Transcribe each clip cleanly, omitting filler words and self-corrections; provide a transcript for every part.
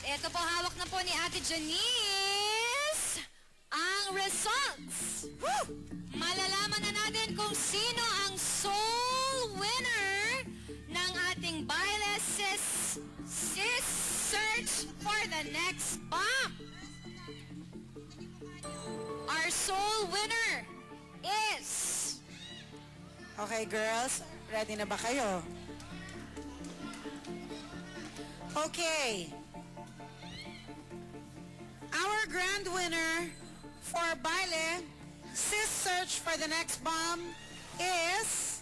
Ito po, hawak na po ni Ate Janice ang results. Woo! Malalaman na natin kung sino ang sole winner ng ating Baile Sis Search for the Next Bomb. Our sole winner is... Okay, girls. Ready na ba kayo? Okay. Our grand winner for Baile Sis Search for the Next Bomb is...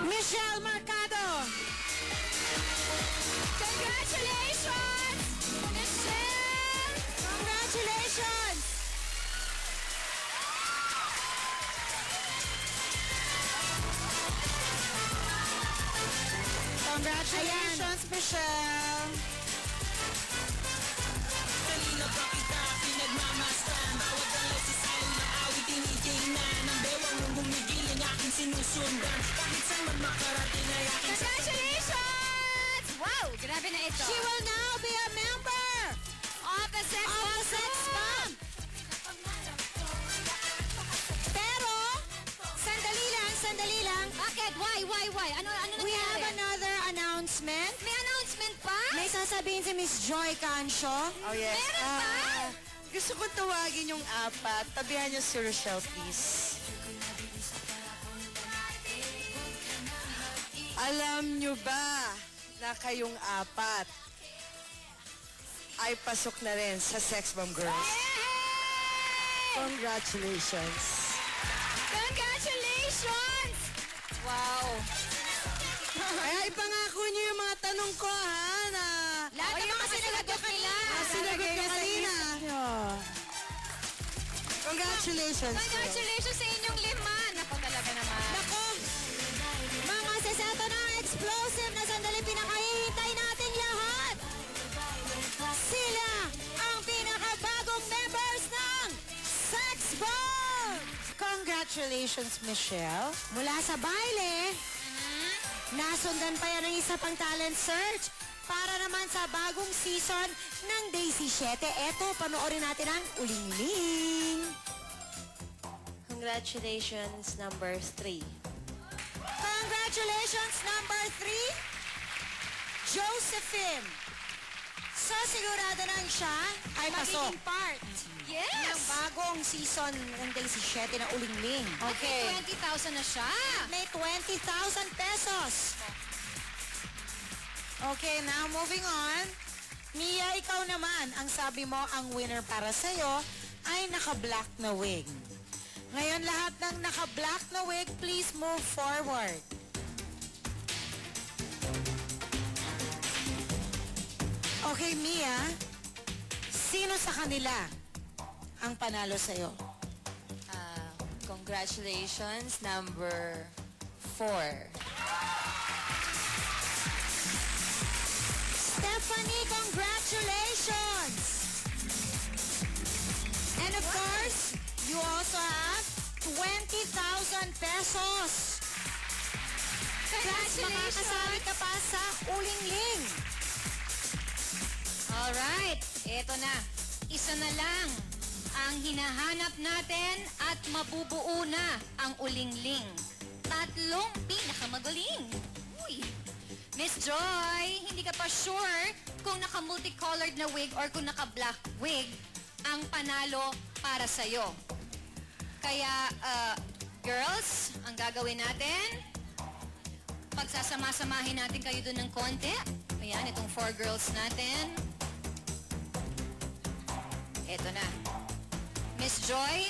Michelle Mercado! Congratulations, Michelle! Congratulations! Congratulations, Michelle! Kanina pa kita pinagmamasdan. Bawat galaw sa style na awit tinitingnan. Ang bewang mong humigil ang aking sinusundan. Kahit saan man makarating ay aking Congratulations! Wow, grabe na ito. She will now be a member Of the Sex of Bomb the Sex Bomb! Pero, sandali lang. Bakit? Why? Ano We have nangyari? another announcement. May announcement pa? May sasabihin si Miss Joy Cancio. Oh, yes. Meron pa? Gusto kong tawagin yung apat. Tabihan niyo si Rochelle, please. Alam niyo ba na kayong apat ay pasok na rin sa Sex Bomb Girls? Yay! Congratulations. Congratulations! Wow. Kaya ipangako niyo yung mga tanong ko, ha? Na Lahat ng mga sinagot nila. sinagot ko kanina. Congratulations. Congratulations sa inyong lima. Naku talaga naman. Nako, mga seseto ng explosive na sandali pinakahihintay natin lahat. Sila ang pinakabagong members ng Sex Bomb! Congratulations, Michelle. Mula sa baile, nasundan pa yan ng isa pang talent search para naman sa bagong season ng Daisy 7. Eto, panoorin natin ang Ulingling. Congratulations, number 3. Congratulations, number 3, Josephine. So, sigurado na siya ay magiging part ng Yes! bagong season ng Daisy 7 na Ulingling. Okay. 20,000 na siya. May 20,000 pesos. Okay, now moving on. Mia, ikaw naman, ang sabi mo, ang winner para sa'yo ay naka-black na wig. Ngayon, lahat ng naka-black na wig, please move forward. Okay, Mia, sino sa kanila ang panalo sa'yo? Congratulations, number 4. Stephanie, congratulations! And of course, you also have 20,000 pesos. Plus, makakasali ka pa sa Ulingling. Alright, eto na. Isa na lang ang hinahanap natin at mabubuo na ang Ulingling. 3 pinakamagaling. Uy. Miss Joy, hindi ka pa sure kung naka-multicolored na wig or kung naka-black wig ang panalo para sa'yo. Kaya, girls, ang gagawin natin, pagsasama-samahin natin kayo dun ng konti. Ayan, itong 4 girls natin. Eto na. Miss Joy,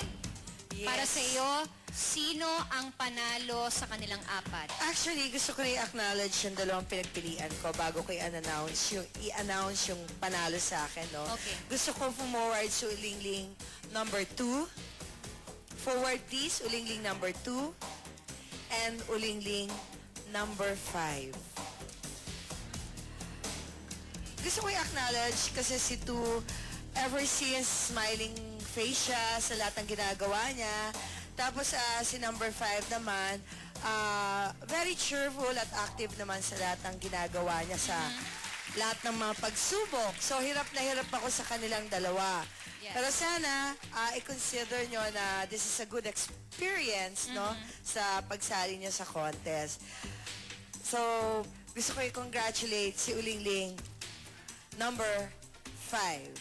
Yes. para sa iyo, sino ang panalo sa kanilang apat? Actually, gusto ko rin i-acknowledge yung dalawang pinagpilian ko bago ko i-announce yung panalo sa akin, no? Okay. Gusto ko forward sa Ulingling number 2. Forward please, Ulingling number 2. And Ulingling number 5. Gusto ko i-acknowledge kasi si Tu, ever since smiling face siya sa lahat ng ginagawa niya, Tapos si number 5 naman, very cheerful at active naman sa lahat ng ginagawa niya sa lahat ng mga pagsubok. So, hirap na hirap ako sa kanilang dalawa. Yes. Pero sana, i-consider nyo na this is a good experience, no? Sa pagsali niya sa contest. So, gusto ko i-congratulate si Ulingling, number 5.